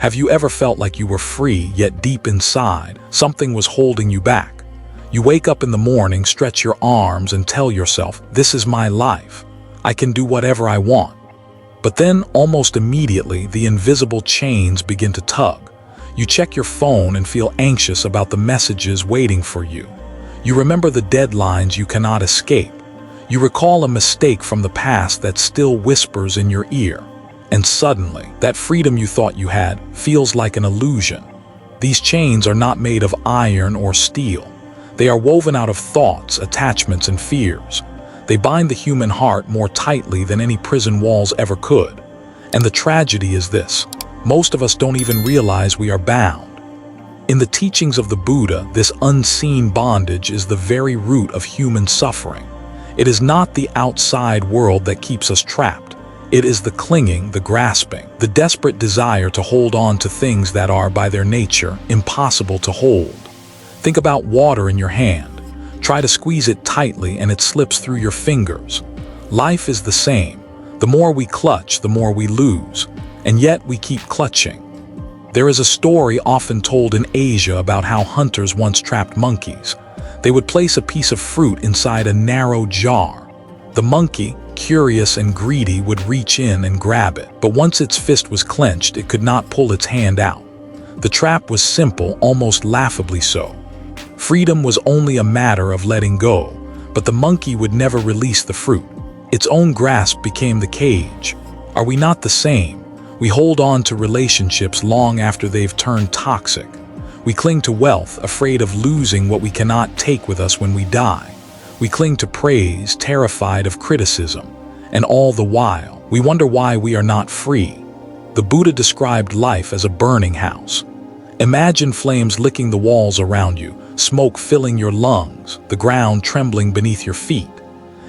Have you ever felt like you were free, yet deep inside, something was holding you back? You wake up in the morning, stretch your arms, and tell yourself, "This is my life. I can do whatever I want." But then, almost immediately, the invisible chains begin to tug. You check your phone and feel anxious about the messages waiting for you. You remember the deadlines you cannot escape. You recall a mistake from the past that still whispers in your ear. And suddenly, that freedom you thought you had feels like an illusion. These chains are not made of iron or steel. They are woven out of thoughts, attachments, and fears. They bind the human heart more tightly than any prison walls ever could. And the tragedy is this: most of us don't even realize we are bound. In the teachings of the Buddha, this unseen bondage is the very root of human suffering. It is not the outside world that keeps us trapped. It is the clinging, the grasping, the desperate desire to hold on to things that are, by their nature, impossible to hold. Think about water in your hand. Try to squeeze it tightly and it slips through your fingers. Life is the same. The more we clutch, the more we lose. And yet we keep clutching. There is a story often told in Asia about how hunters once trapped monkeys. They would place a piece of fruit inside a narrow jar. The monkey, curious and greedy, would reach in and grab it, but once its fist was clenched, it could not pull its hand out. The trap was simple, almost laughably so. Freedom was only a matter of letting go, but the monkey would never release the fruit. Its own grasp became the cage. Are we not the same? We hold on to relationships long after they've turned toxic. We cling to wealth, afraid of losing what we cannot take with us when we die. We cling to praise, terrified of criticism. And all the while, we wonder why we are not free. The Buddha described life as a burning house. Imagine flames licking the walls around you, smoke filling your lungs, the ground trembling beneath your feet.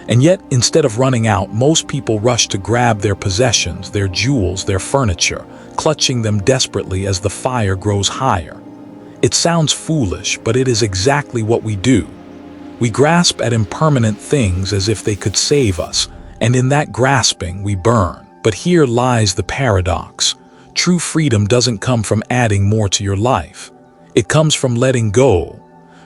And yet, instead of running out, most people rush to grab their possessions, their jewels, their furniture, clutching them desperately as the fire grows higher. It sounds foolish, but it is exactly what we do. We grasp at impermanent things as if they could save us, and in that grasping we burn. But here lies the paradox. True freedom doesn't come from adding more to your life. It comes from letting go.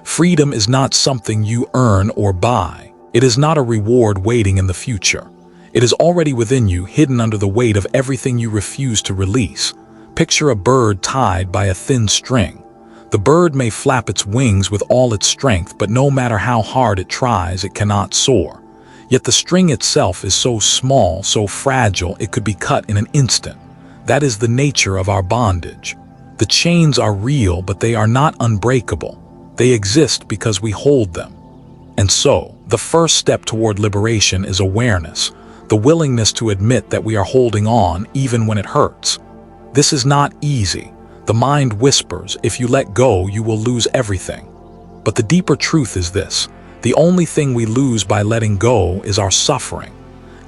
Freedom is not something you earn or buy. It is not a reward waiting in the future. It is already within you, hidden under the weight of everything you refuse to release. Picture a bird tied by a thin string. The bird may flap its wings with all its strength, but no matter how hard it tries, it cannot soar. Yet the string itself is so small, so fragile, it could be cut in an instant. That is the nature of our bondage. The chains are real, but they are not unbreakable. They exist because we hold them. And so, the first step toward liberation is awareness, the willingness to admit that we are holding on even when it hurts. This is not easy. The mind whispers, if you let go, you will lose everything. But the deeper truth is this: the only thing we lose by letting go is our suffering.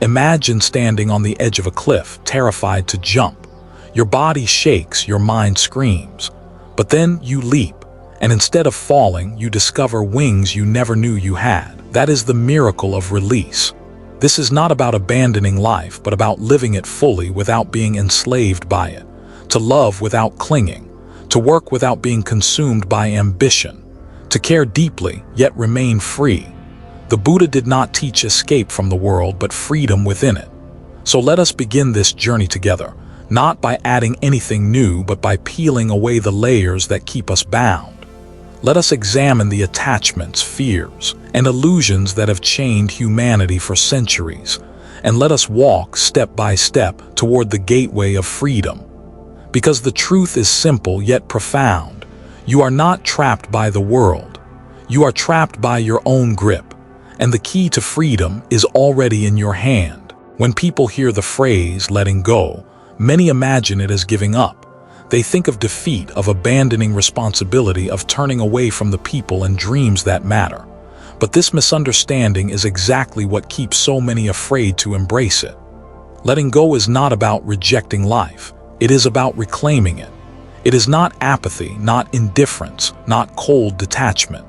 Imagine standing on the edge of a cliff, terrified to jump. Your body shakes, your mind screams. But then you leap, and instead of falling, you discover wings you never knew you had. That is the miracle of release. This is not about abandoning life, but about living it fully without being enslaved by it. To love without clinging. To work without being consumed by ambition. To care deeply, yet remain free. The Buddha did not teach escape from the world, but freedom within it. So let us begin this journey together, not by adding anything new, but by peeling away the layers that keep us bound. Let us examine the attachments, fears, and illusions that have chained humanity for centuries, and let us walk step by step toward the gateway of freedom. Because the truth is simple yet profound. You are not trapped by the world. You are trapped by your own grip, and the key to freedom is already in your hand. When people hear the phrase letting go, many imagine it as giving up. They think of defeat, of abandoning responsibility, of turning away from the people and dreams that matter. But this misunderstanding is exactly what keeps so many afraid to embrace it. Letting go is not about rejecting life. It is about reclaiming it. It is not apathy, not indifference, not cold detachment.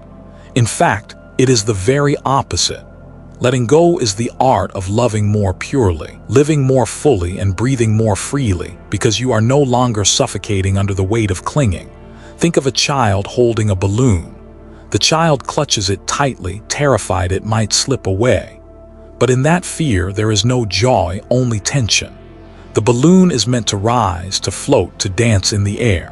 In fact, it is the very opposite. Letting go is the art of loving more purely, living more fully, and breathing more freely, because you are no longer suffocating under the weight of clinging. Think of a child holding a balloon. The child clutches it tightly, terrified it might slip away. But in that fear, there is no joy, only tension. The balloon is meant to rise, to float, to dance in the air.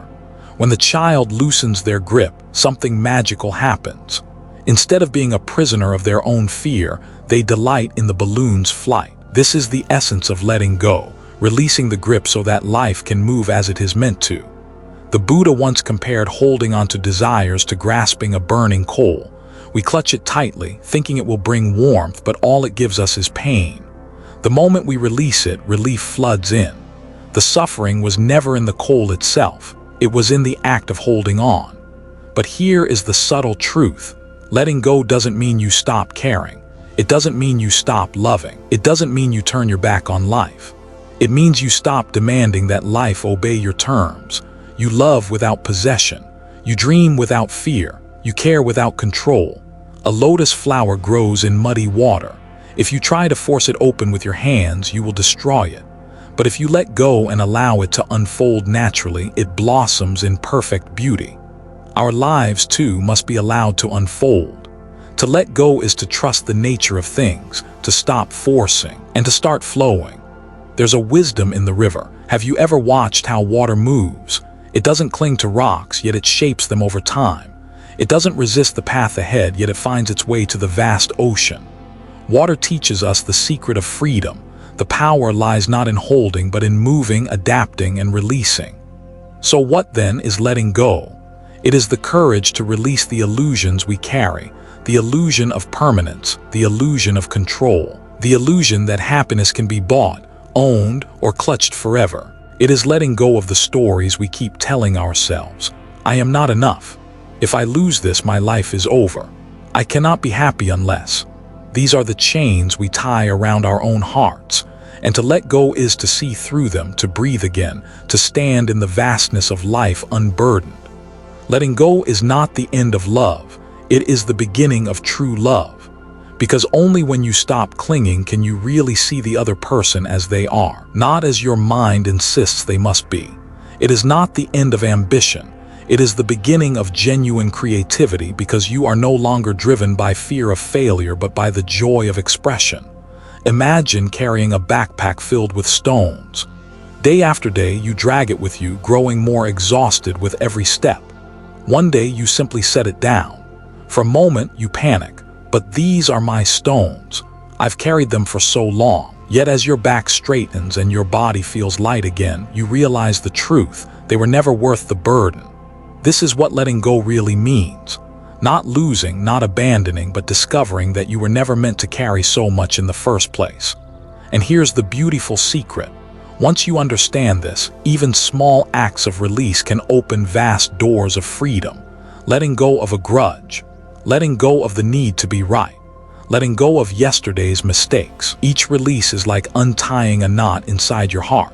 When the child loosens their grip, something magical happens. Instead of being a prisoner of their own fear, they delight in the balloon's flight. This is the essence of letting go, releasing the grip so that life can move as it is meant to. The Buddha once compared holding onto desires to grasping a burning coal. We clutch it tightly, thinking it will bring warmth, but all it gives us is pain. The moment we release it, relief floods in. The suffering was never in the coal itself, it was in the act of holding on. But here is the subtle truth. Letting go doesn't mean you stop caring. It doesn't mean you stop loving. It doesn't mean you turn your back on life. It means you stop demanding that life obey your terms. You love without possession. You dream without fear. You care without control. A lotus flower grows in muddy water. If you try to force it open with your hands, you will destroy it. But if you let go and allow it to unfold naturally, it blossoms in perfect beauty. Our lives, too, must be allowed to unfold. To let go is to trust the nature of things, to stop forcing, and to start flowing. There's a wisdom in the river. Have you ever watched how water moves? It doesn't cling to rocks, yet it shapes them over time. It doesn't resist the path ahead, yet it finds its way to the vast ocean. Water teaches us the secret of freedom. The power lies not in holding, but in moving, adapting, and releasing. So what then is letting go? It is the courage to release the illusions we carry, the illusion of permanence, the illusion of control, the illusion that happiness can be bought, owned, or clutched forever. It is letting go of the stories we keep telling ourselves. I am not enough. If I lose this, my life is over. I cannot be happy unless. These are the chains we tie around our own hearts. And to let go is to see through them, to breathe again, to stand in the vastness of life unburdened. Letting go is not the end of love, it is the beginning of true love. Because only when you stop clinging can you really see the other person as they are, not as your mind insists they must be. It is not the end of ambition, it is the beginning of genuine creativity, because you are no longer driven by fear of failure but by the joy of expression. Imagine carrying a backpack filled with stones. Day after day you drag it with you, growing more exhausted with every step. One day you simply set it down. For a moment you panic, but these are my stones. I've carried them for so long. Yet as your back straightens and your body feels light again, you realize the truth. They were never worth the burden. This is what letting go really means. Not losing, not abandoning, but discovering that you were never meant to carry so much in the first place. And here's the beautiful secret. Once you understand this, even small acts of release can open vast doors of freedom. Letting go of a grudge, letting go of the need to be right, letting go of yesterday's mistakes. Each release is like untying a knot inside your heart.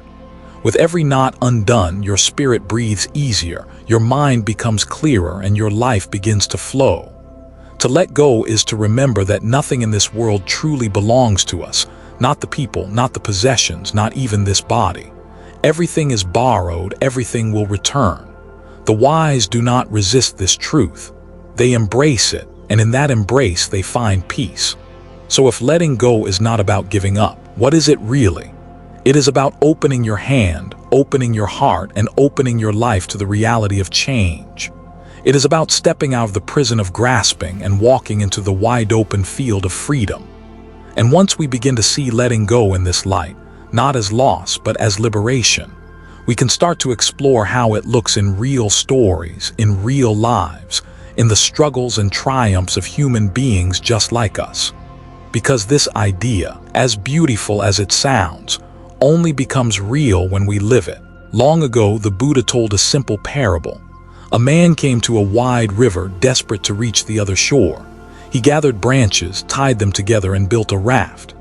With every knot undone, your spirit breathes easier, your mind becomes clearer, and your life begins to flow. To let go is to remember that nothing in this world truly belongs to us. Not the people, not the possessions, not even this body. Everything is borrowed, everything will return. The wise do not resist this truth. They embrace it, and in that embrace they find peace. So if letting go is not about giving up, what is it really? It is about opening your hand, opening your heart, and opening your life to the reality of change. It is about stepping out of the prison of grasping and walking into the wide-open field of freedom. And once we begin to see letting go in this light, not as loss but as liberation, we can start to explore how it looks in real stories, in real lives, in the struggles and triumphs of human beings just like us. Because this idea, as beautiful as it sounds, only becomes real when we live it. Long ago, the Buddha told a simple parable. A man came to a wide river, desperate to reach the other shore. He gathered branches, tied them together, and built a raft.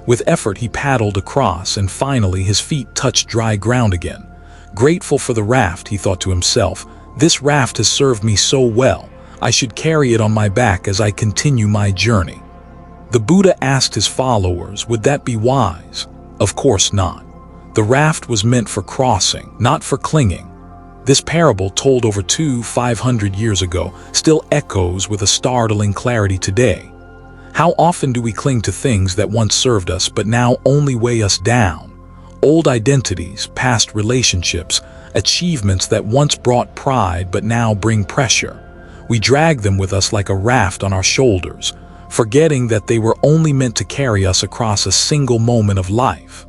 With effort, he paddled across, and finally his feet touched dry ground again. Grateful for the raft, he thought to himself, "This raft has served me so well. I should carry it on my back as I continue my journey." The Buddha asked his followers, would that be wise? Of course not. The raft was meant for crossing, not for clinging. This parable, told over 500 years ago, still echoes with a startling clarity today. How often do we cling to things that once served us but now only weigh us down? Old identities, past relationships, achievements that once brought pride but now bring pressure. We drag them with us like a raft on our shoulders, forgetting that they were only meant to carry us across a single moment of life.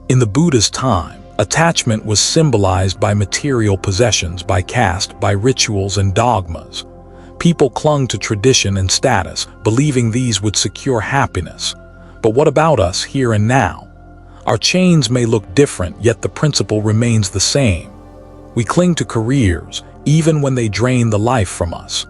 In the Buddha's time, attachment was symbolized by material possessions, by caste, by rituals and dogmas. People clung to tradition and status, believing these would secure happiness. But what about us here and now? Our chains may look different, yet the principle remains the same. We cling to careers, even when they drain the life from us.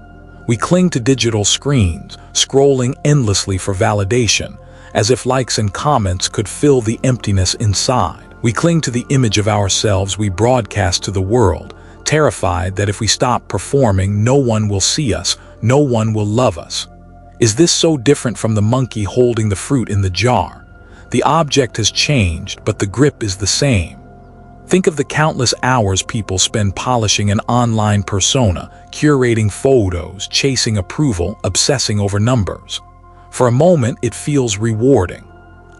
We cling to digital screens, scrolling endlessly for validation, as if likes and comments could fill the emptiness inside. We cling to the image of ourselves we broadcast to the world, terrified that if we stop performing, no one will see us, no one will love us. Is this so different from the monkey holding the fruit in the jar? The object has changed, but the grip is the same. Think of the countless hours people spend polishing an online persona, curating photos, chasing approval, obsessing over numbers. For a moment, it feels rewarding.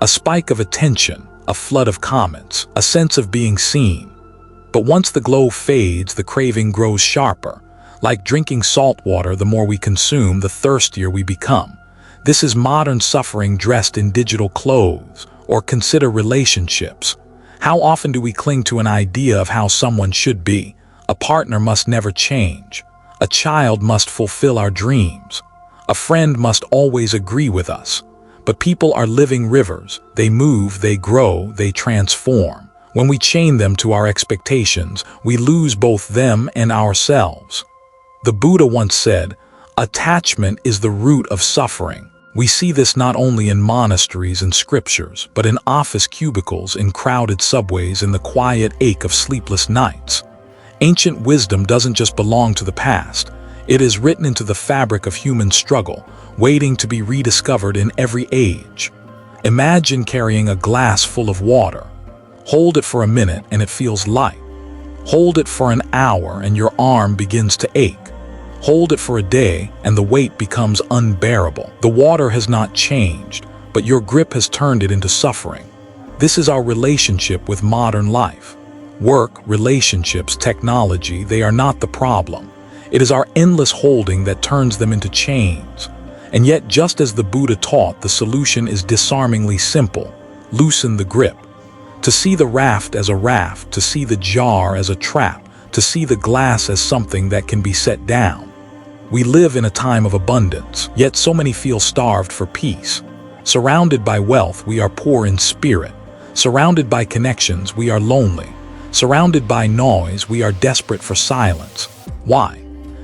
A spike of attention, a flood of comments, a sense of being seen. But once the glow fades, the craving grows sharper. Like drinking salt water, the more we consume, the thirstier we become. This is modern suffering dressed in digital clothes. Or consider relationships. How often do we cling to an idea of how someone should be? A partner must never change. A child must fulfill our dreams. A friend must always agree with us. But people are living rivers. They move, they grow, they transform. When we chain them to our expectations, we lose both them and ourselves. The Buddha once said, "Attachment is the root of suffering." We see this not only in monasteries and scriptures, but in office cubicles, in crowded subways, in the quiet ache of sleepless nights. Ancient wisdom doesn't just belong to the past. It is written into the fabric of human struggle, waiting to be rediscovered in every age. Imagine carrying a glass full of water. Hold it for a minute and it feels light. Hold it for an hour and your arm begins to ache. Hold it for a day and the weight becomes unbearable. The water has not changed, but your grip has turned it into suffering. This is our relationship with modern life. Work, relationships, technology, they are not the problem. It is our endless holding that turns them into chains. And yet, just as the Buddha taught, the solution is disarmingly simple. Loosen the grip. To see the raft as a raft, to see the jar as a trap, to see the glass as something that can be set down. We live in a time of abundance, yet so many feel starved for peace. Surrounded by wealth, we are poor in spirit. Surrounded by connections, we are lonely. Surrounded by noise, we are desperate for silence. Why?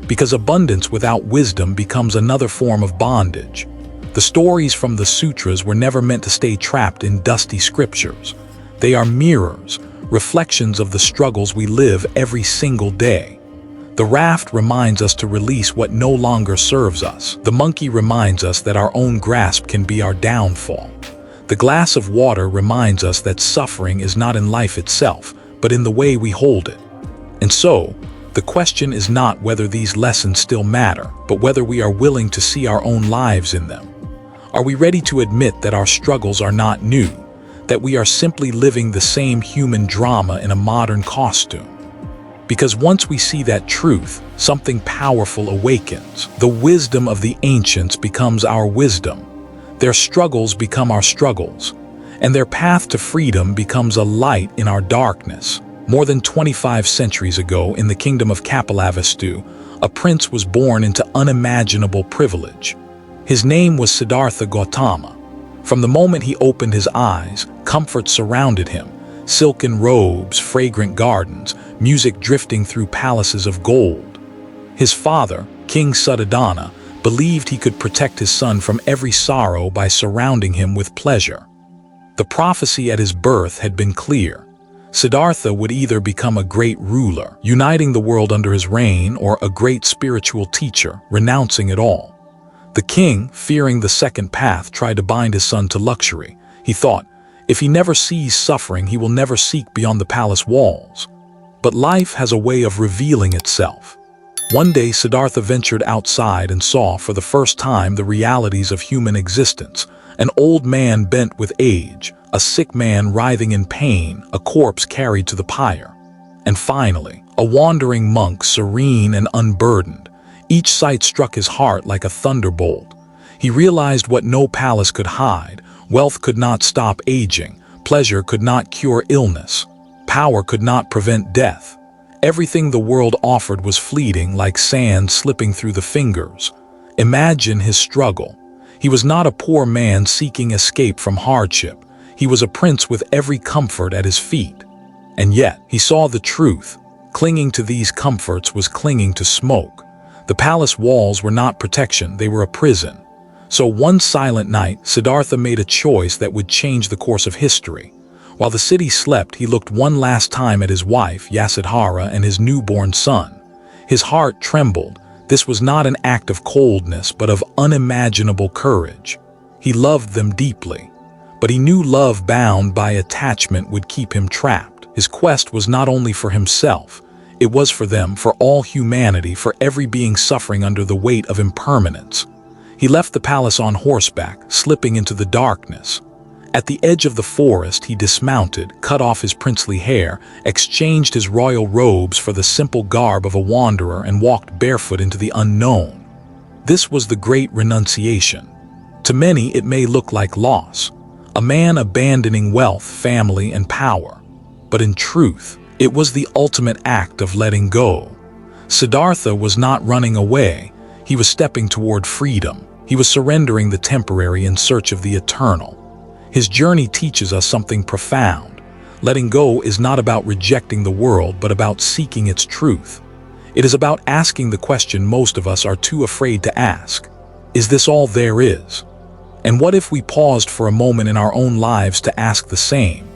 Because abundance without wisdom becomes another form of bondage. The stories from the sutras were never meant to stay trapped in dusty scriptures. They are mirrors, reflections of the struggles we live every single day. The raft reminds us to release what no longer serves us. The monkey reminds us that our own grasp can be our downfall. The glass of water reminds us that suffering is not in life itself, but in the way we hold it. And so, the question is not whether these lessons still matter, but whether we are willing to see our own lives in them. Are we ready to admit that our struggles are not new, that we are simply living the same human drama in a modern costume? Because once we see that truth, something powerful awakens. The wisdom of the ancients becomes our wisdom. Their struggles become our struggles, and their path to freedom becomes a light in our darkness. More than 25 centuries ago, in the kingdom of Kapilavastu, a prince was born into unimaginable privilege. His name was Siddhartha Gautama. From the moment he opened his eyes, comfort surrounded him. Silken robes, fragrant gardens, music drifting through palaces of gold. His father, King Suddhodana, believed he could protect his son from every sorrow by surrounding him with pleasure. The prophecy at his birth had been clear. Siddhartha would either become a great ruler, uniting the world under his reign, or a great spiritual teacher, renouncing it all. The king, fearing the second path, tried to bind his son to luxury. He thought, if he never sees suffering, he will never seek beyond the palace walls. But life has a way of revealing itself. One day, Siddhartha ventured outside and saw for the first time the realities of human existence. An old man bent with age, a sick man writhing in pain, a corpse carried to the pyre. And finally, a wandering monk, serene and unburdened. Each sight struck his heart like a thunderbolt. He realized what no palace could hide. Wealth could not stop aging. Pleasure could not cure illness. Power could not prevent death. Everything the world offered was fleeting, like sand slipping through the fingers. Imagine his struggle. He was not a poor man seeking escape from hardship. He was a prince with every comfort at his feet. And yet, he saw the truth. Clinging to these comforts was clinging to smoke. The palace walls were not protection, they were a prison. So one silent night, Siddhartha made a choice that would change the course of history. While the city slept, he looked one last time at his wife, Yasudhara, and his newborn son. His heart trembled. This was not an act of coldness, but of unimaginable courage. He loved them deeply. But he knew love bound by attachment would keep him trapped. His quest was not only for himself. It was for them, for all humanity, for every being suffering under the weight of impermanence. He left the palace on horseback, slipping into the darkness. At the edge of the forest, he dismounted, cut off his princely hair, exchanged his royal robes for the simple garb of a wanderer, and walked barefoot into the unknown. This was the great renunciation. To many, it may look like loss, a man abandoning wealth, family, and power. But in truth, it was the ultimate act of letting go. Siddhartha was not running away. He was stepping toward freedom. He was surrendering the temporary in search of the eternal. His journey teaches us something profound. Letting go is not about rejecting the world, but about seeking its truth. It is about asking the question most of us are too afraid to ask. Is this all there is? And what if we paused for a moment in our own lives to ask the same?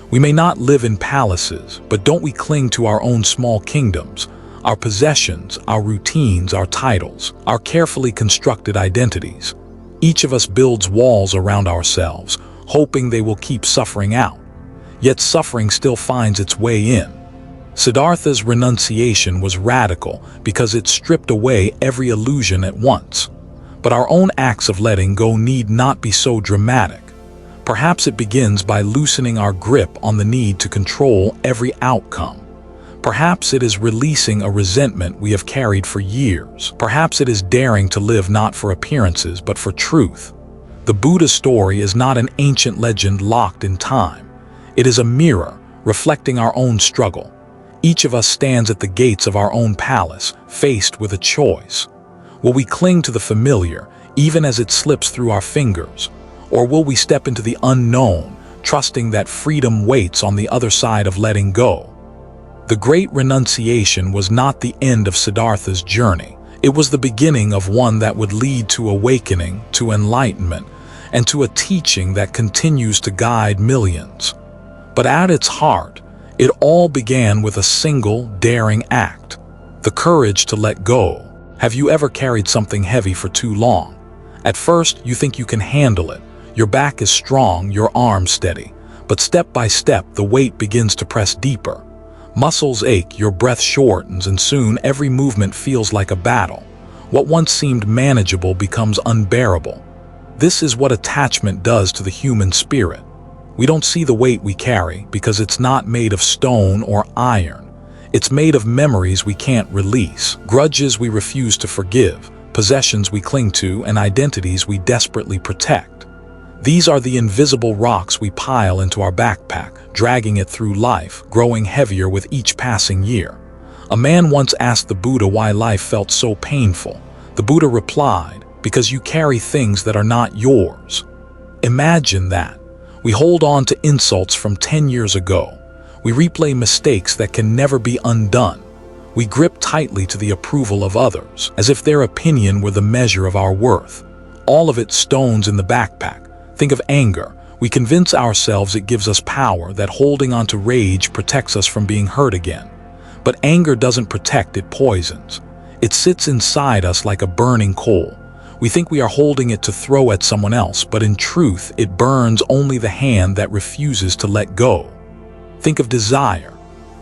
We may not live in palaces, but don't we cling to our own small kingdoms, our possessions, our routines, our titles, our carefully constructed identities? Each of us builds walls around ourselves, hoping they will keep suffering out. Yet suffering still finds its way in. Siddhartha's renunciation was radical because it stripped away every illusion at once. But our own acts of letting go need not be so dramatic. Perhaps it begins by loosening our grip on the need to control every outcome. Perhaps it is releasing a resentment we have carried for years. Perhaps it is daring to live not for appearances but for truth. The Buddha story is not an ancient legend locked in time. It is a mirror reflecting our own struggle. Each of us stands at the gates of our own palace, faced with a choice. Will we cling to the familiar, even as it slips through our fingers? Or will we step into the unknown, trusting that freedom waits on the other side of letting go? The great renunciation was not the end of Siddhartha's journey. It was the beginning of one that would lead to awakening, to enlightenment, and to a teaching that continues to guide millions. But at its heart, it all began with a single, daring act: the courage to let go. Have you ever carried something heavy for too long? At first, you think you can handle it. Your back is strong, your arms steady. But step by step, the weight begins to press deeper. Muscles ache, your breath shortens, and soon every movement feels like a battle. What once seemed manageable becomes unbearable. This is what attachment does to the human spirit. We don't see the weight we carry because it's not made of stone or iron. It's made of memories we can't release, grudges we refuse to forgive, possessions we cling to, and identities we desperately protect. These are the invisible rocks we pile into our backpack, dragging it through life, growing heavier with each passing year. A man once asked the Buddha why life felt so painful. The Buddha replied, "Because you carry things that are not yours." Imagine that. We hold on to insults from 10 years ago. We replay mistakes that can never be undone. We grip tightly to the approval of others, as if their opinion were the measure of our worth. All of it stones in the backpack. Think of anger. We convince ourselves it gives us power, that holding on to rage protects us from being hurt again. But anger doesn't protect, it poisons. It sits inside us like a burning coal. We think we are holding it to throw at someone else, but in truth, it burns only the hand that refuses to let go. Think of desire.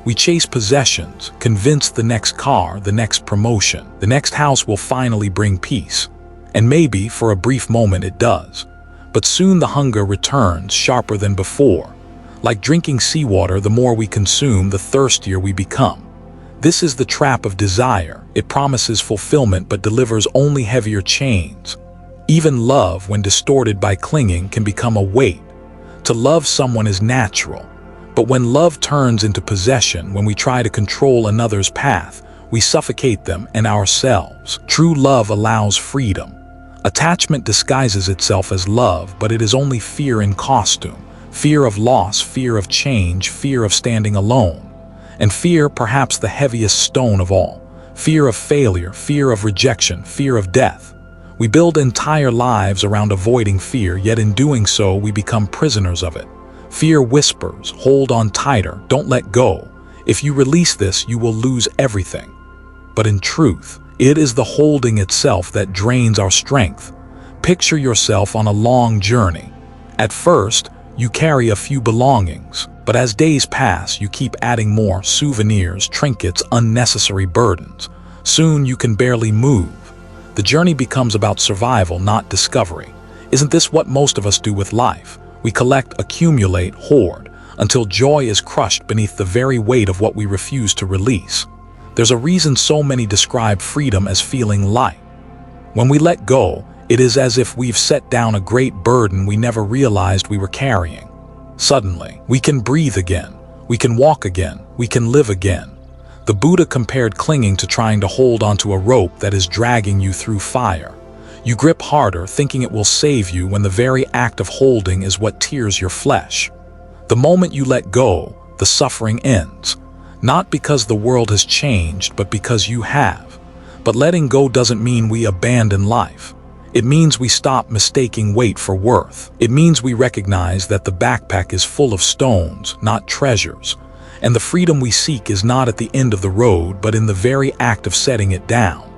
We chase possessions, convinced the next car, the next promotion, the next house will finally bring peace. And maybe, for a brief moment, it does. But soon the hunger returns, sharper than before. Like drinking seawater, the more we consume, the thirstier we become. This is the trap of desire. It promises fulfillment but delivers only heavier chains. Even love, when distorted by clinging, can become a weight. To love someone is natural. But when love turns into possession, when we try to control another's path, we suffocate them and ourselves. True love allows freedom. Attachment disguises itself as love, but it is only fear in costume. Fear of loss, fear of change, fear of standing alone. And fear, perhaps the heaviest stone of all. Fear of failure, fear of rejection, fear of death. We build entire lives around avoiding fear, yet in doing so, we become prisoners of it. Fear whispers, hold on tighter, don't let go. If you release this, you will lose everything. But in truth, it is the holding itself that drains our strength. Picture yourself on a long journey. At first, you carry a few belongings, but as days pass, you keep adding more souvenirs, trinkets, unnecessary burdens. Soon you can barely move. The journey becomes about survival, not discovery. Isn't this what most of us do with life? We collect, accumulate, hoard, until joy is crushed beneath the very weight of what we refuse to release. There's a reason so many describe freedom as feeling light. When we let go, it is as if we've set down a great burden we never realized we were carrying. Suddenly, we can breathe again, we can walk again, we can live again. The Buddha compared clinging to trying to hold onto a rope that is dragging you through fire. You grip harder, thinking it will save you, when the very act of holding is what tears your flesh. The moment you let go, the suffering ends. Not because the world has changed, but because you have. But letting go doesn't mean we abandon life. It means we stop mistaking weight for worth. It means we recognize that the backpack is full of stones, not treasures. And the freedom we seek is not at the end of the road, but in the very act of setting it down.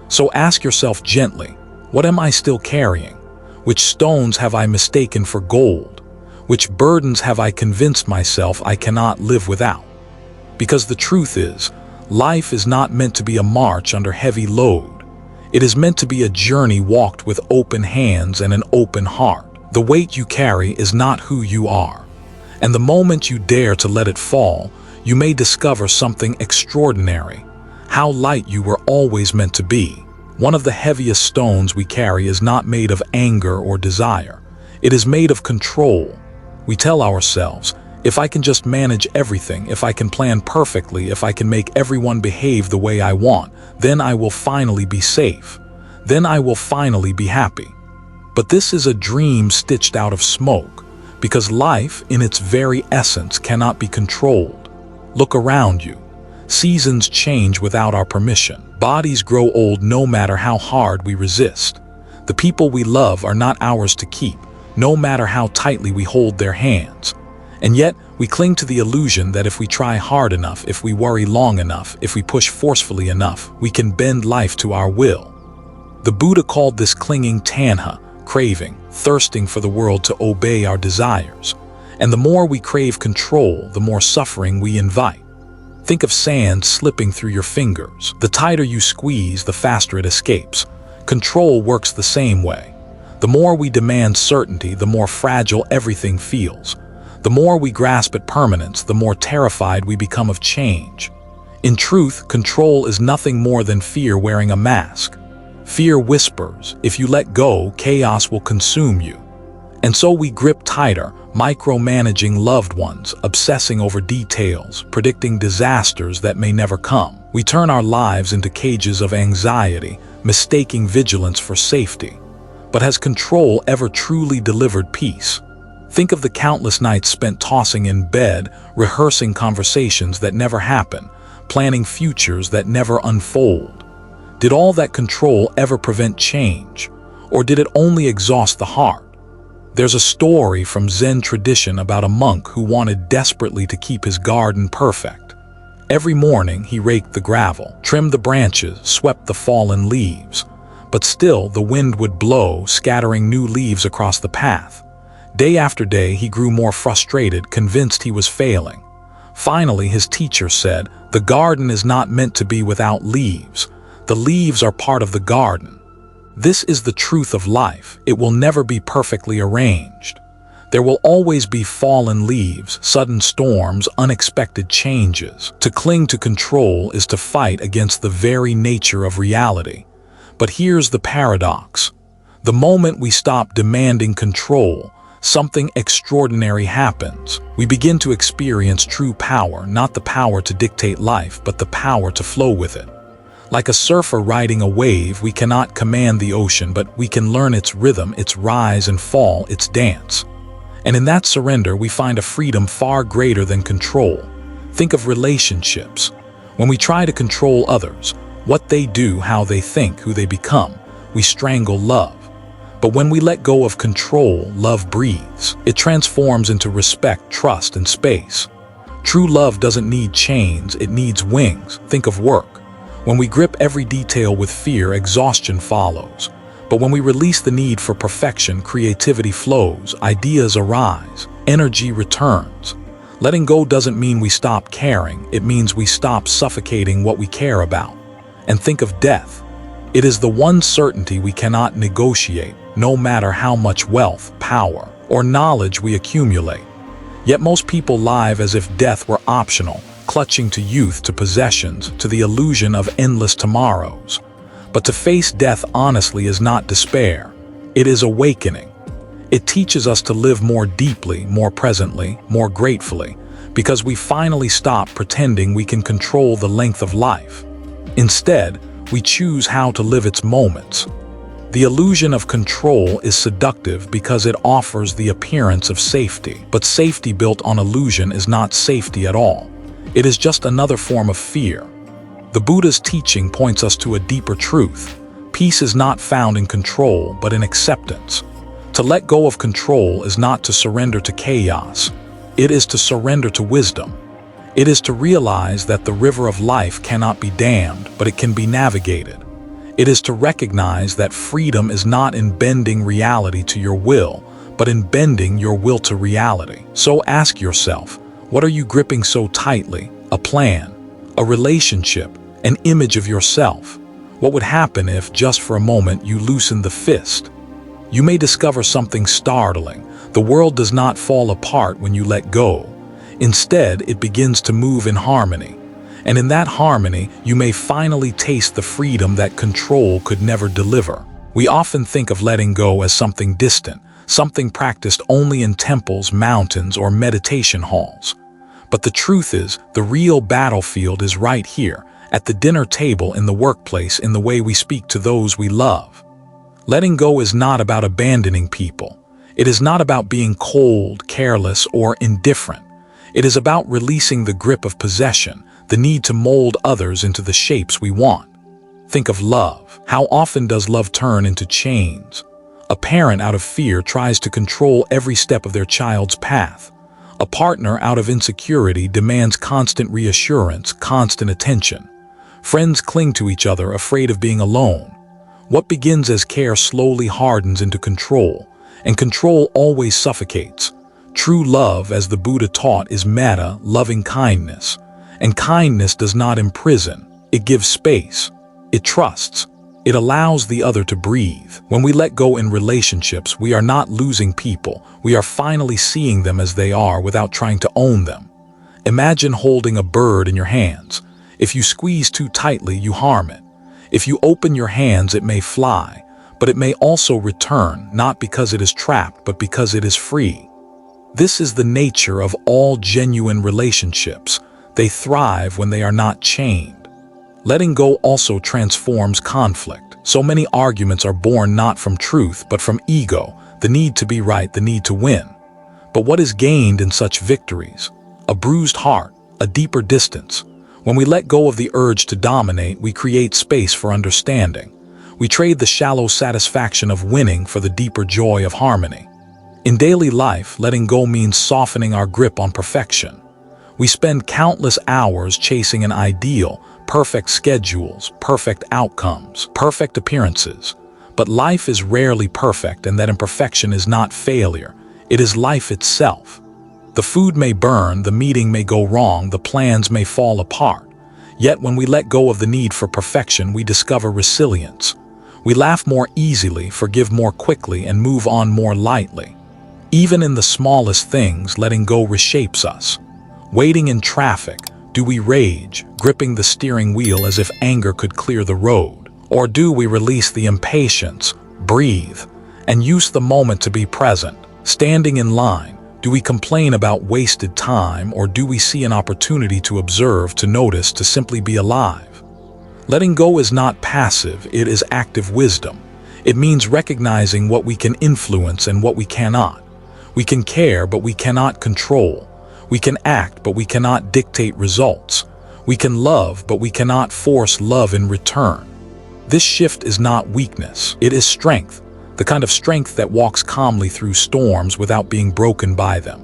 So ask yourself gently, what am I still carrying? Which stones have I mistaken for gold? Which burdens have I convinced myself I cannot live without? Because the truth is, life is not meant to be a march under heavy load. It is meant to be a journey walked with open hands and an open heart. The weight you carry is not who you are. And the moment you dare to let it fall, you may discover something extraordinary. How light you were always meant to be. One of the heaviest stones we carry is not made of anger or desire. It is made of control. We tell ourselves, if I can just manage everything, if I can plan perfectly, if I can make everyone behave the way I want, then I will finally be safe. Then I will finally be happy. But this is a dream stitched out of smoke, because life, in its very essence, cannot be controlled. Look around you. Seasons change without our permission. Bodies grow old no matter how hard we resist. The people we love are not ours to keep, no matter how tightly we hold their hands. And yet, we cling to the illusion that if we try hard enough, if we worry long enough, if we push forcefully enough, we can bend life to our will. The Buddha called this clinging tanha, craving, thirsting for the world to obey our desires. And the more we crave control, the more suffering we invite. Think of sand slipping through your fingers. The tighter you squeeze, the faster it escapes. Control works the same way. The more we demand certainty, the more fragile everything feels. The more we grasp at permanence, the more terrified we become of change. In truth, control is nothing more than fear wearing a mask. Fear whispers, if you let go, chaos will consume you. And so we grip tighter, micromanaging loved ones, obsessing over details, predicting disasters that may never come. We turn our lives into cages of anxiety, mistaking vigilance for safety. But has control ever truly delivered peace? Think of the countless nights spent tossing in bed, rehearsing conversations that never happen, planning futures that never unfold. Did all that control ever prevent change? Or did it only exhaust the heart? There's a story from Zen tradition about a monk who wanted desperately to keep his garden perfect. Every morning he raked the gravel, trimmed the branches, swept the fallen leaves. But still, the wind would blow, scattering new leaves across the path. Day after day, he grew more frustrated, convinced he was failing. Finally, his teacher said, "The garden is not meant to be without leaves. The leaves are part of the garden." This is the truth of life. It will never be perfectly arranged. There will always be fallen leaves, sudden storms, unexpected changes. To cling to control is to fight against the very nature of reality. But here's the paradox. The moment we stop demanding control, something extraordinary happens. We begin to experience true power, not the power to dictate life, but the power to flow with it. Like a surfer riding a wave, we cannot command the ocean, but we can learn its rhythm, its rise and fall, its dance. And in that surrender, we find a freedom far greater than control. Think of relationships. When we try to control others, what they do, how they think, who they become, we strangle love. But when we let go of control, love breathes. It transforms into respect, trust, and space. True love doesn't need chains, it needs wings. Think of work. When we grip every detail with fear, exhaustion follows. But when we release the need for perfection, creativity flows, ideas arise, energy returns. Letting go doesn't mean we stop caring, it means we stop suffocating what we care about. And think of death. It is the one certainty we cannot negotiate, no matter how much wealth, power, or knowledge we accumulate. Yet most people live as if death were optional, clutching to youth, to possessions, to the illusion of endless tomorrows. But to face death honestly is not despair. It is awakening. It teaches us to live more deeply, more presently, more gratefully, because we finally stop pretending we can control the length of life. Instead, we choose how to live its moments. The illusion of control is seductive because it offers the appearance of safety. But safety built on illusion is not safety at all. It is just another form of fear. The Buddha's teaching points us to a deeper truth. Peace is not found in control, but in acceptance. To let go of control is not to surrender to chaos. It is to surrender to wisdom. It is to realize that the river of life cannot be dammed, but it can be navigated. It is to recognize that freedom is not in bending reality to your will, but in bending your will to reality. So ask yourself, what are you gripping so tightly? A plan, a relationship, an image of yourself? What would happen if, just for a moment, you loosened the fist? You may discover something startling. The world does not fall apart when you let go. Instead, it begins to move in harmony. And in that harmony, you may finally taste the freedom that control could never deliver. We often think of letting go as something distant, something practiced only in temples, mountains, or meditation halls. But the truth is, the real battlefield is right here, at the dinner table, in the workplace, in the way we speak to those we love. Letting go is not about abandoning people. It is not about being cold, careless, or indifferent. It is about releasing the grip of possession, the need to mold others into the shapes we want. Think of love. How often does love turn into chains? A parent out of fear tries to control every step of their child's path. A partner out of insecurity demands constant reassurance, constant attention. Friends cling to each other, afraid of being alone. What begins as care slowly hardens into control, and control always suffocates. True love, as the Buddha taught, is metta, loving kindness. And kindness does not imprison. It gives space. It trusts. It allows the other to breathe. When we let go in relationships, we are not losing people. We are finally seeing them as they are without trying to own them. Imagine holding a bird in your hands. If you squeeze too tightly, you harm it. If you open your hands, it may fly, but it may also return, not because it is trapped, but because it is free. This is the nature of all genuine relationships. They thrive when they are not chained. Letting go also transforms conflict. So many arguments are born not from truth, but from ego, the need to be right, the need to win. But what is gained in such victories? A bruised heart, a deeper distance. When we let go of the urge to dominate, we create space for understanding. We trade the shallow satisfaction of winning for the deeper joy of harmony. In daily life, letting go means softening our grip on perfection. We spend countless hours chasing an ideal, perfect schedules, perfect outcomes, perfect appearances. But life is rarely perfect, and that imperfection is not failure. It is life itself. The food may burn, the meeting may go wrong, the plans may fall apart. Yet when we let go of the need for perfection, we discover resilience. We laugh more easily, forgive more quickly, and move on more lightly. Even in the smallest things, letting go reshapes us. Waiting in traffic, do we rage, gripping the steering wheel as if anger could clear the road? Or do we release the impatience, breathe, and use the moment to be present? Standing in line, do we complain about wasted time, or do we see an opportunity to observe, to notice, to simply be alive? Letting go is not passive, it is active wisdom. It means recognizing what we can influence and what we cannot. We can care, but we cannot control. We can act, but we cannot dictate results. We can love, but we cannot force love in return. This shift is not weakness, it is strength, the kind of strength that walks calmly through storms without being broken by them.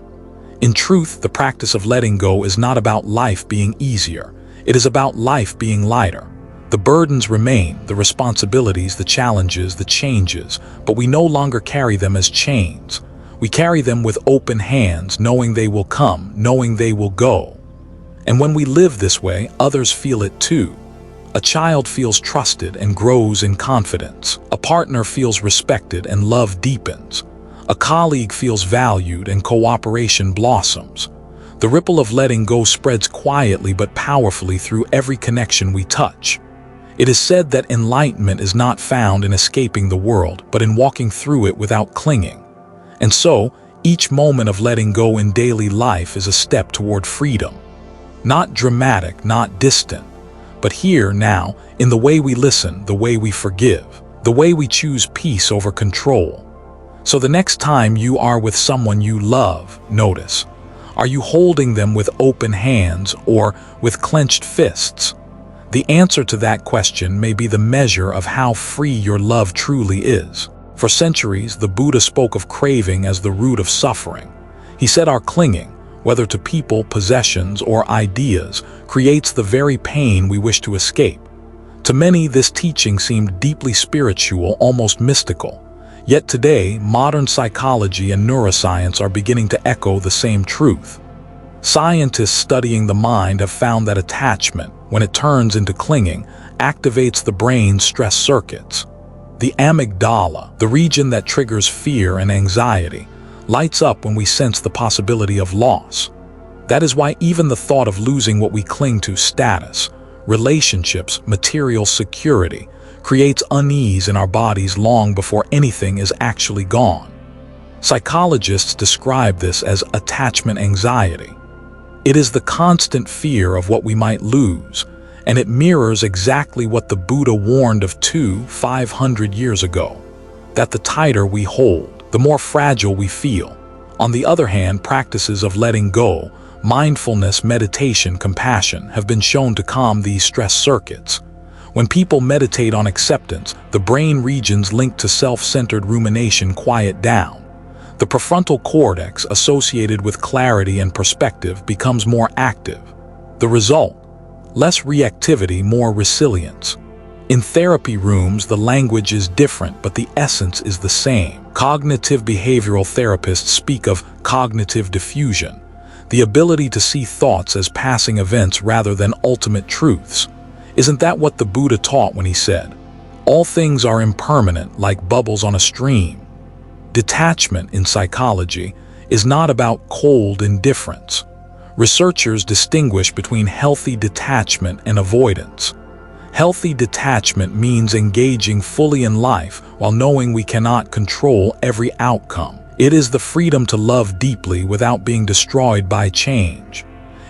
In truth, the practice of letting go is not about life being easier, it is about life being lighter. The burdens remain, the responsibilities, the challenges, the changes, but we no longer carry them as chains. We carry them with open hands, knowing they will come, knowing they will go. And when we live this way, others feel it too. A child feels trusted and grows in confidence. A partner feels respected and love deepens. A colleague feels valued and cooperation blossoms. The ripple of letting go spreads quietly but powerfully through every connection we touch. It is said that enlightenment is not found in escaping the world, but in walking through it without clinging. And so, each moment of letting go in daily life is a step toward freedom. Not dramatic, not distant, but here, now, in the way we listen, the way we forgive, the way we choose peace over control. So the next time you are with someone you love, notice, are you holding them with open hands or with clenched fists? The answer to that question may be the measure of how free your love truly is. For centuries, the Buddha spoke of craving as the root of suffering. He said our clinging, whether to people, possessions, or ideas, creates the very pain we wish to escape. To many, this teaching seemed deeply spiritual, almost mystical. Yet today, modern psychology and neuroscience are beginning to echo the same truth. Scientists studying the mind have found that attachment, when it turns into clinging, activates the brain's stress circuits. The amygdala, the region that triggers fear and anxiety, lights up when we sense the possibility of loss. That is why even the thought of losing what we cling to, status, relationships, material security, creates unease in our bodies long before anything is actually gone. Psychologists describe this as attachment anxiety. It is the constant fear of what we might lose, and it mirrors exactly what the Buddha warned of 500 years ago, that the tighter we hold, the more fragile we feel. On the other hand, practices of letting go, mindfulness, meditation, compassion, have been shown to calm these stress circuits. When people meditate on acceptance, the brain regions linked to self-centered rumination quiet down. The prefrontal cortex, associated with clarity and perspective, becomes more active. The result? Less reactivity, more resilience. In therapy rooms, the language is different, but the essence is the same. Cognitive behavioral therapists speak of cognitive diffusion, the ability to see thoughts as passing events rather than ultimate truths. Isn't that what the Buddha taught when he said, "All things are impermanent, like bubbles on a stream"? Detachment in psychology is not about cold indifference. Researchers distinguish between healthy detachment and avoidance. Healthy detachment means engaging fully in life while knowing we cannot control every outcome. It is the freedom to love deeply without being destroyed by change.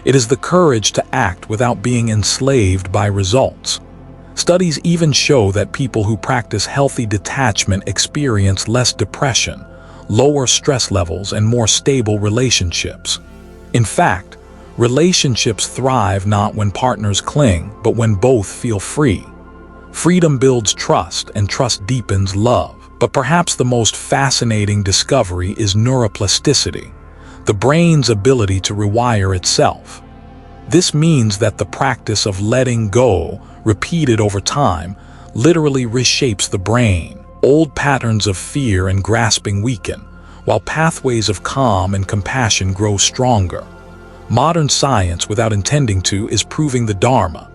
It is the courage to act without being enslaved by results. Studies even show that people who practice healthy detachment experience less depression, lower stress levels, and more stable relationships. In fact, relationships thrive not when partners cling, but when both feel free. Freedom builds trust, and trust deepens love. But perhaps the most fascinating discovery is neuroplasticity, the brain's ability to rewire itself. This means that the practice of letting go, repeated over time, literally reshapes the brain. Old patterns of fear and grasping weaken, while pathways of calm and compassion grow stronger. Modern science, without intending to, is proving the Dharma.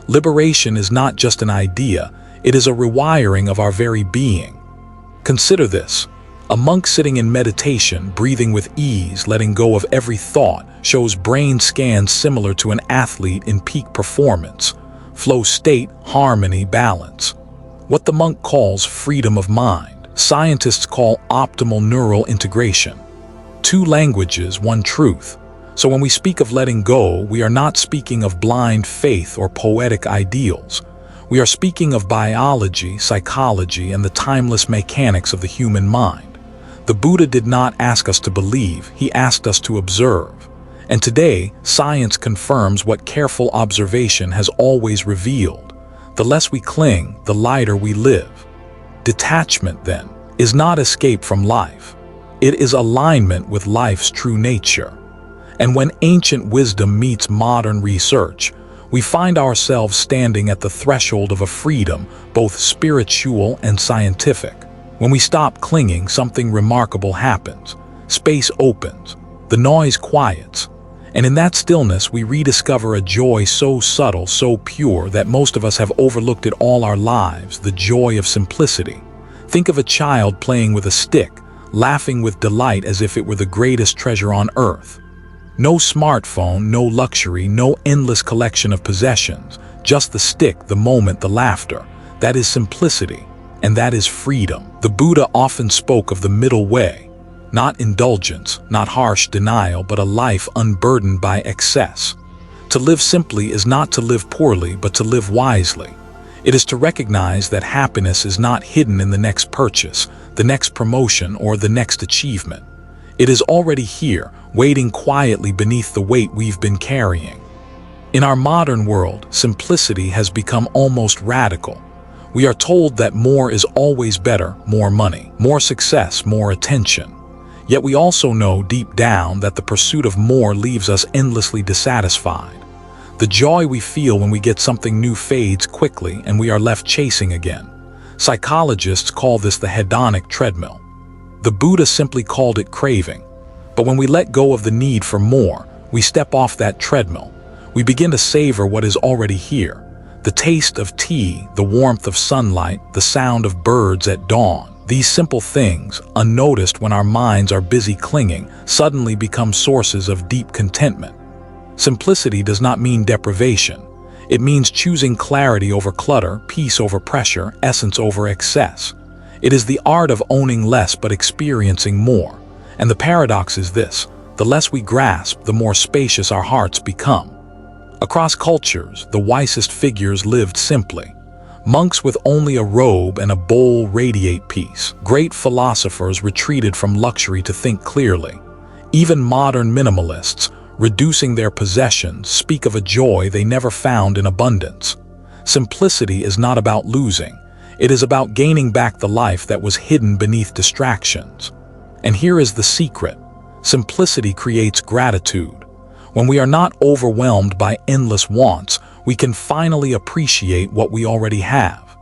Liberation is not just an idea, it is a rewiring of our very being. Consider this. A monk sitting in meditation, breathing with ease, letting go of every thought, shows brain scans similar to an athlete in peak performance. Flow state, harmony, balance. What the monk calls freedom of mind, scientists call optimal neural integration. Two languages, one truth. So when we speak of letting go, we are not speaking of blind faith or poetic ideals. We are speaking of biology, psychology, and the timeless mechanics of the human mind. The Buddha did not ask us to believe, he asked us to observe. And today, science confirms what careful observation has always revealed. The less we cling, the lighter we live. Detachment, then, is not escape from life. It is alignment with life's true nature. And when ancient wisdom meets modern research, we find ourselves standing at the threshold of a freedom, both spiritual and scientific. When we stop clinging, something remarkable happens. Space opens, the noise quiets, and in that stillness we rediscover a joy so subtle, so pure, that most of us have overlooked it all our lives, the joy of simplicity. Think of a child playing with a stick, laughing with delight as if it were the greatest treasure on earth. No smartphone, no luxury, no endless collection of possessions, just the stick, the moment, the laughter. That is simplicity. And that is freedom. The Buddha often spoke of the middle way, not indulgence, not harsh denial, but a life unburdened by excess. To live simply is not to live poorly, but to live wisely. It is to recognize that happiness is not hidden in the next purchase, the next promotion, or the next achievement. It is already here, waiting quietly beneath the weight we've been carrying. In our modern world, simplicity has become almost radical. We are told that more is always better, more money, more success, more attention. Yet we also know deep down that the pursuit of more leaves us endlessly dissatisfied. The joy we feel when we get something new fades quickly and we are left chasing again. Psychologists call this the hedonic treadmill. The Buddha simply called it craving. But when we let go of the need for more, we step off that treadmill. We begin to savor what is already here. The taste of tea, the warmth of sunlight, the sound of birds at dawn. These simple things, unnoticed when our minds are busy clinging, suddenly become sources of deep contentment. Simplicity does not mean deprivation. It means choosing clarity over clutter, peace over pressure, essence over excess. It is the art of owning less but experiencing more. And the paradox is this: the less we grasp, the more spacious our hearts become. Across cultures, the wisest figures lived simply. Monks with only a robe and a bowl radiate peace. Great philosophers retreated from luxury to think clearly. Even modern minimalists, reducing their possessions, speak of a joy they never found in abundance. Simplicity is not about losing. It is about gaining back the life that was hidden beneath distractions. And here is the secret. Simplicity creates gratitude. When we are not overwhelmed by endless wants, we can finally appreciate what we already have.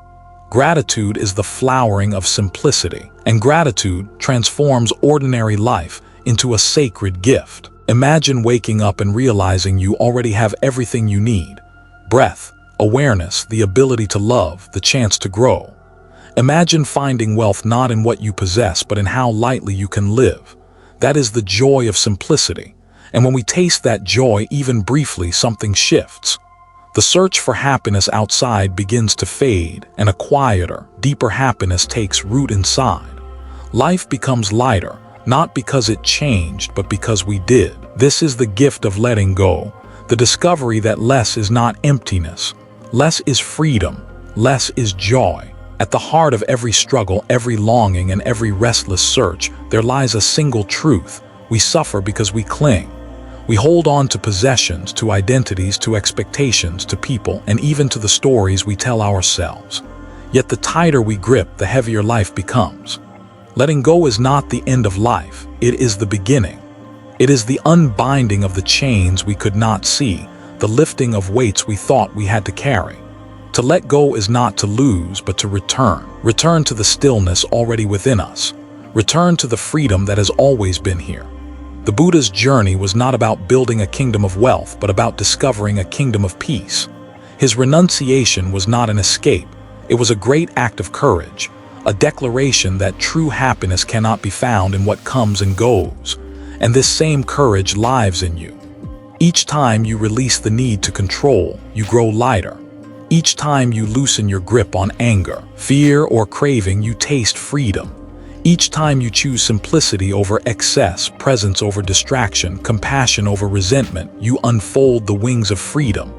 Gratitude is the flowering of simplicity, and gratitude transforms ordinary life into a sacred gift. Imagine waking up and realizing you already have everything you need: breath, awareness, the ability to love, the chance to grow. Imagine finding wealth not in what you possess, but in how lightly you can live. That is the joy of simplicity. And when we taste that joy even briefly, something shifts. The search for happiness outside begins to fade, and a quieter, deeper happiness takes root inside. Life becomes lighter, not because it changed, but because we did. This is the gift of letting go, the discovery that less is not emptiness. Less is freedom, less is joy. At the heart of every struggle, every longing, and every restless search, there lies a single truth: we suffer because we cling. We hold on to possessions, to identities, to expectations, to people, and even to the stories we tell ourselves. Yet the tighter we grip, the heavier life becomes. Letting go is not the end of life, it is the beginning. It is the unbinding of the chains we could not see, the lifting of weights we thought we had to carry. To let go is not to lose, but to return. Return to the stillness already within us. Return to the freedom that has always been here. The Buddha's journey was not about building a kingdom of wealth, but about discovering a kingdom of peace. His renunciation was not an escape. It was a great act of courage, a declaration that true happiness cannot be found in what comes and goes. And this same courage lives in you. Each time you release the need to control, you grow lighter. Each time you loosen your grip on anger, fear, or craving, you taste freedom. Each time you choose simplicity over excess, presence over distraction, compassion over resentment, you unfold the wings of freedom.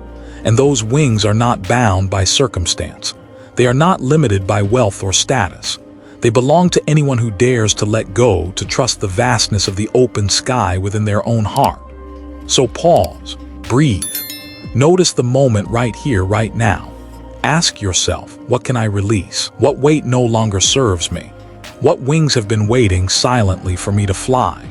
And those wings are not bound by circumstance. They are not limited by wealth or status. They belong to anyone who dares to let go, to trust the vastness of the open sky within their own heart. So pause, breathe. Notice the moment right here, right now. Ask yourself, what can I release? What weight no longer serves me? What wings have been waiting silently for me to fly?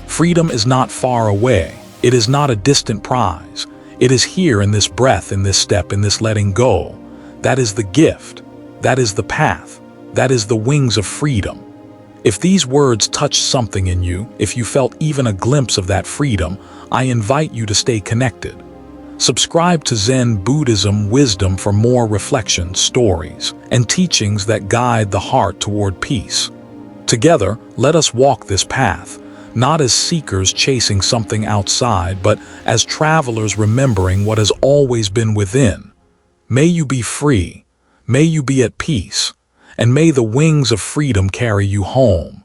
Freedom is not far away. It is not a distant prize. It is here in this breath, in this step, in this letting go. That is the gift. That is the path. That is the wings of freedom. If these words touched something in you, if you felt even a glimpse of that freedom, I invite you to stay connected. Subscribe to Zen Buddhism Wisdom for more reflections, stories, and teachings that guide the heart toward peace. Together, let us walk this path, not as seekers chasing something outside, but as travelers remembering what has always been within. May you be free, may you be at peace, and may the wings of freedom carry you home.